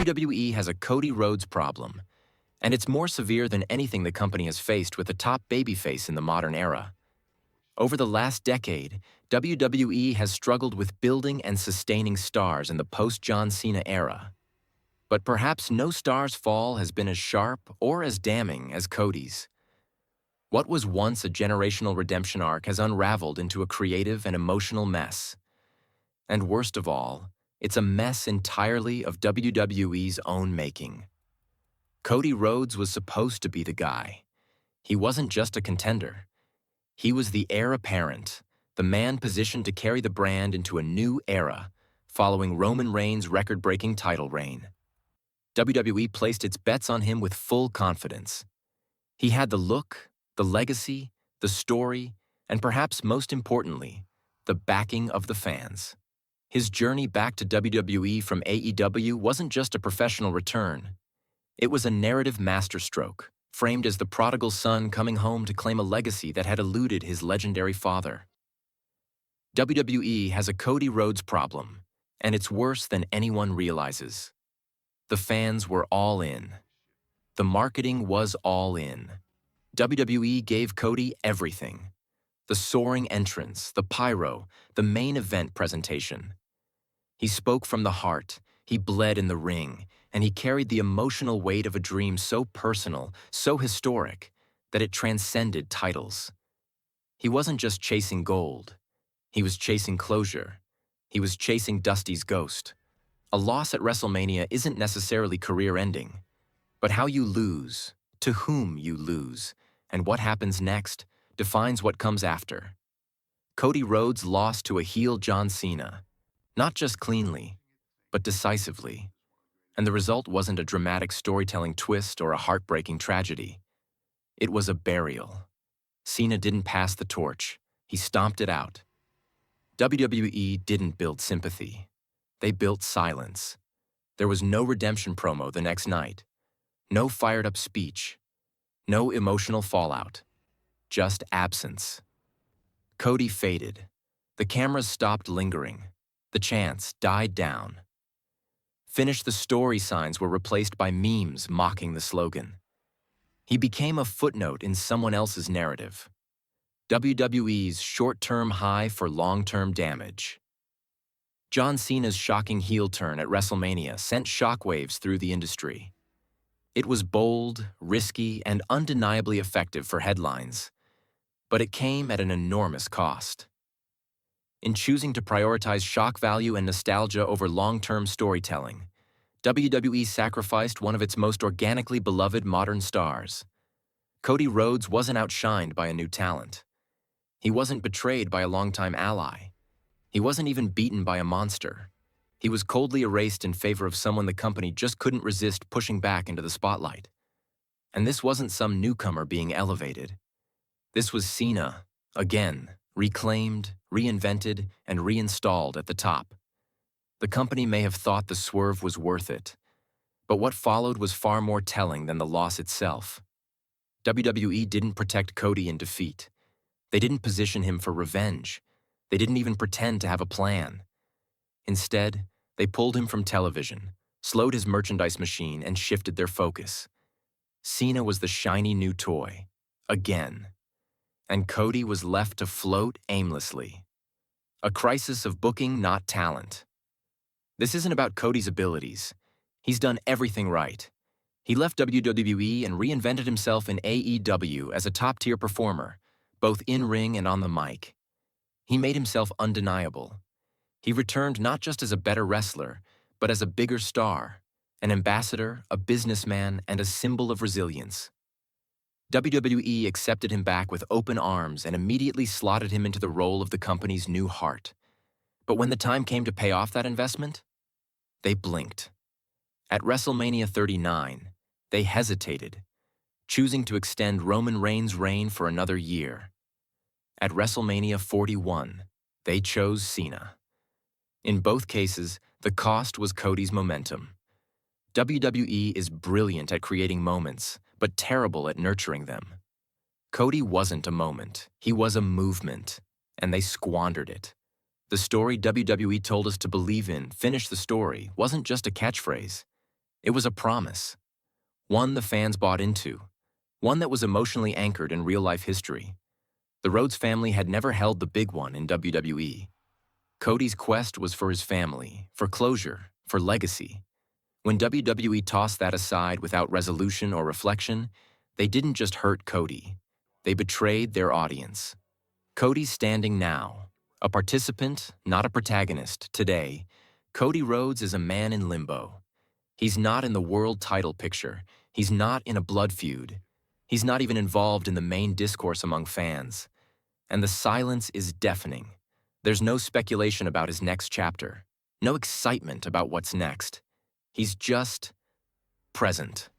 WWE has a Cody Rhodes problem, and it's more severe than anything the company has faced with a top babyface in the modern era. Over the last decade, WWE has struggled with building and sustaining stars in the post-John Cena era. But perhaps no star's fall has been as sharp or as damning as Cody's. What was once a generational redemption arc has unraveled into a creative and emotional mess. And worst of all, it's a mess entirely of WWE's own making. Cody Rhodes was supposed to be the guy. He wasn't just a contender. He was the heir apparent, the man positioned to carry the brand into a new era, following Roman Reigns' record-breaking title reign. WWE placed its bets on him with full confidence. He had the look, the legacy, the story, and perhaps most importantly, the backing of the fans. His journey back to WWE from AEW wasn't just a professional return. It was a narrative masterstroke, framed as the prodigal son coming home to claim a legacy that had eluded his legendary father. WWE has a Cody Rhodes problem, and it's worse than anyone realizes. The fans were all in. The marketing was all in. WWE gave Cody everything. The soaring entrance, the pyro, the main event presentation. He spoke from the heart, he bled in the ring, and he carried the emotional weight of a dream so personal, so historic, that it transcended titles. He wasn't just chasing gold. He was chasing closure. He was chasing Dusty's ghost. A loss at WrestleMania isn't necessarily career-ending, but how you lose, to whom you lose, and what happens next defines what comes after. Cody Rhodes lost to a heel John Cena, not just cleanly, but decisively. And the result wasn't a dramatic storytelling twist or a heartbreaking tragedy. It was a burial. Cena didn't pass the torch. He stomped it out. WWE didn't build sympathy. They built silence. There was no redemption promo the next night. No fired-up speech. No emotional fallout. Just absence. Cody faded. The cameras stopped lingering. The chants died down. Finish the story signs were replaced by memes mocking the slogan. He became a footnote in someone else's narrative. WWE's short-term high for long-term damage. John Cena's shocking heel turn at WrestleMania sent shockwaves through the industry. It was bold, risky, and undeniably effective for headlines, but it came at an enormous cost. In choosing to prioritize shock value and nostalgia over long-term storytelling, WWE sacrificed one of its most organically beloved modern stars. Cody Rhodes wasn't outshined by a new talent. He wasn't betrayed by a longtime ally. He wasn't even beaten by a monster. He was coldly erased in favor of someone the company just couldn't resist pushing back into the spotlight. And this wasn't some newcomer being elevated. This was Cena, again, reclaimed, reinvented, and reinstalled at the top. The company may have thought the swerve was worth it, but what followed was far more telling than the loss itself. WWE didn't protect Cody in defeat. They didn't position him for revenge. They didn't even pretend to have a plan. Instead, they pulled him from television, slowed his merchandise machine, and shifted their focus. Cena was the shiny new toy, again. And Cody was left to float aimlessly. A crisis of booking, not talent. This isn't about Cody's abilities. He's done everything right. He left WWE and reinvented himself in AEW as a top-tier performer, both in-ring and on the mic. He made himself undeniable. He returned not just as a better wrestler, but as a bigger star, an ambassador, a businessman, and a symbol of resilience. WWE accepted him back with open arms and immediately slotted him into the role of the company's new heart. But when the time came to pay off that investment, they blinked. At WrestleMania 39, they hesitated, choosing to extend Roman Reigns' reign for another year. At WrestleMania 41, they chose Cena. In both cases, the cost was Cody's momentum. WWE is brilliant at creating moments, but terrible at nurturing them. Cody wasn't a moment, he was a movement, and they squandered it. The story WWE told us to believe in, finish the story, wasn't just a catchphrase. It was a promise, one the fans bought into, one that was emotionally anchored in real-life history. The Rhodes family had never held the big one in WWE. Cody's quest was for his family, for closure, for legacy. When WWE tossed that aside without resolution or reflection, they didn't just hurt Cody. They betrayed their audience. Cody's standing now, a participant, not a protagonist. Today, Cody Rhodes is a man in limbo. He's not in the world title picture. He's not in a blood feud. He's not even involved in the main discourse among fans. And the silence is deafening. There's no speculation about his next chapter, no excitement about what's next. He's just present.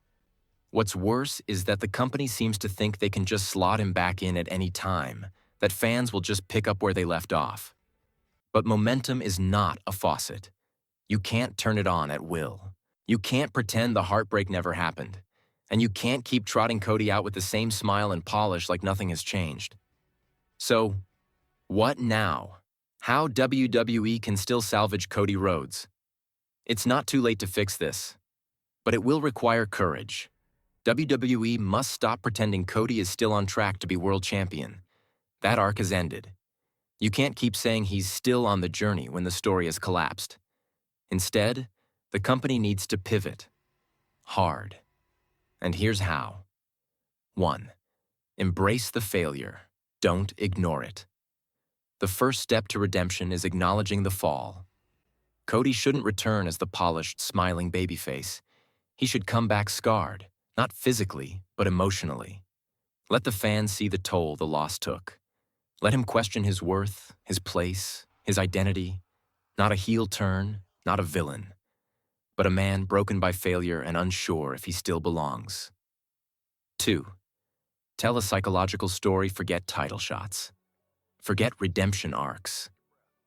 What's worse is that the company seems to think they can just slot him back in at any time, that fans will just pick up where they left off. But momentum is not a faucet. You can't turn it on at will. You can't pretend the heartbreak never happened. And you can't keep trotting Cody out with the same smile and polish like nothing has changed. So, what now? How WWE can still salvage Cody Rhodes? It's not too late to fix this, but it will require courage. WWE must stop pretending Cody is still on track to be world champion. That arc has ended. You can't keep saying he's still on the journey when the story has collapsed. Instead, the company needs to pivot. Hard. And here's how. 1. Embrace the failure. Don't ignore it. The first step to redemption is acknowledging the fall. Cody shouldn't return as the polished, smiling babyface. He should come back scarred, not physically, but emotionally. Let the fans see the toll the loss took. Let him question his worth, his place, his identity. Not a heel turn, not a villain, but a man broken by failure and unsure if he still belongs. 2. Tell a psychological story, forget title shots. Forget redemption arcs.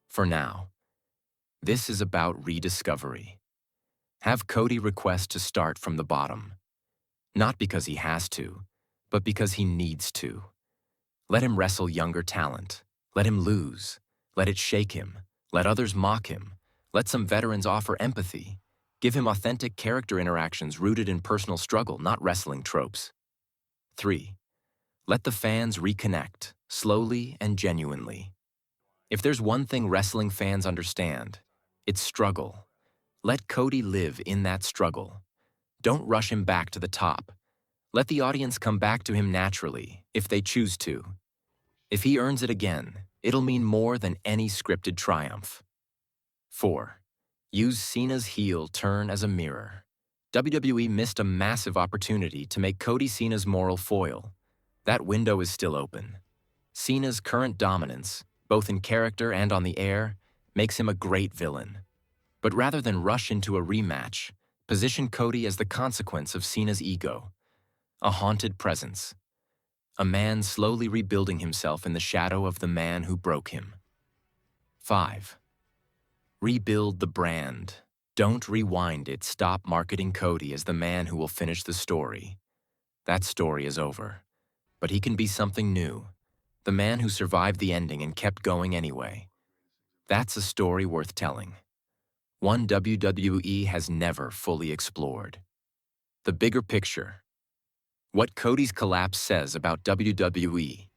For now, this is about rediscovery. Have Cody request to start from the bottom. Not because he has to, but because he needs to. Let him wrestle younger talent. Let him lose. Let it shake him. Let others mock him. Let some veterans offer empathy. Give him authentic character interactions rooted in personal struggle, not wrestling tropes. 3. Let the fans reconnect, slowly and genuinely. If there's one thing wrestling fans understand, it's struggle. Let Cody live in that struggle. Don't rush him back to the top. Let the audience come back to him naturally, if they choose to. If he earns it again, it'll mean more than any scripted triumph. 4. Use Cena's heel turn as a mirror. WWE missed a massive opportunity to make Cody Cena's moral foil. That window is still open. Cena's current dominance, both in character and on the air, makes him a great villain. But rather than rush into a rematch, position Cody as the consequence of Cena's ego. A haunted presence. A man slowly rebuilding himself in the shadow of the man who broke him. 5. Rebuild the brand. Don't rewind it. Stop marketing Cody as the man who will finish the story. That story is over. But he can be something new. The man who survived the ending and kept going anyway. That's a story worth telling. One WWE has never fully explored. The bigger picture. What Cody's collapse says about WWE.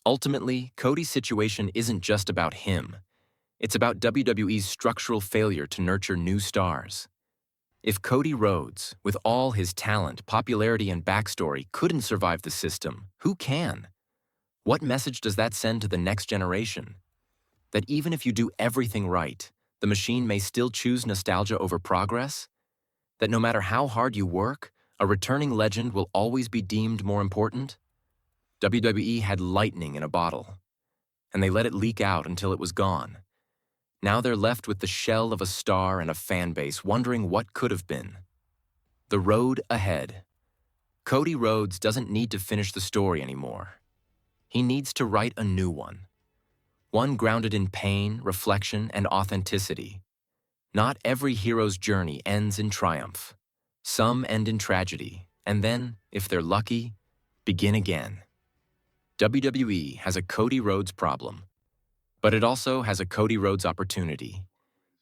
Ultimately, Cody's situation isn't just about him. It's about WWE's structural failure to nurture new stars. If Cody Rhodes, with all his talent, popularity, and backstory, couldn't survive the system, who can? What message does that send to the next generation? That even if you do everything right, the machine may still choose nostalgia over progress? That no matter how hard you work, a returning legend will always be deemed more important? WWE had lightning in a bottle, and they let it leak out until it was gone. Now they're left with the shell of a star and a fan base wondering what could have been. The road ahead. Cody Rhodes doesn't need to finish the story anymore. He needs to write a new one. One grounded in pain, reflection, and authenticity. Not every hero's journey ends in triumph. Some end in tragedy, and then, if they're lucky, begin again. WWE has a Cody Rhodes problem, but it also has a Cody Rhodes opportunity.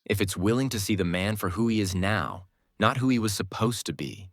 If it's willing to see the man for who he is now, not who he was supposed to be.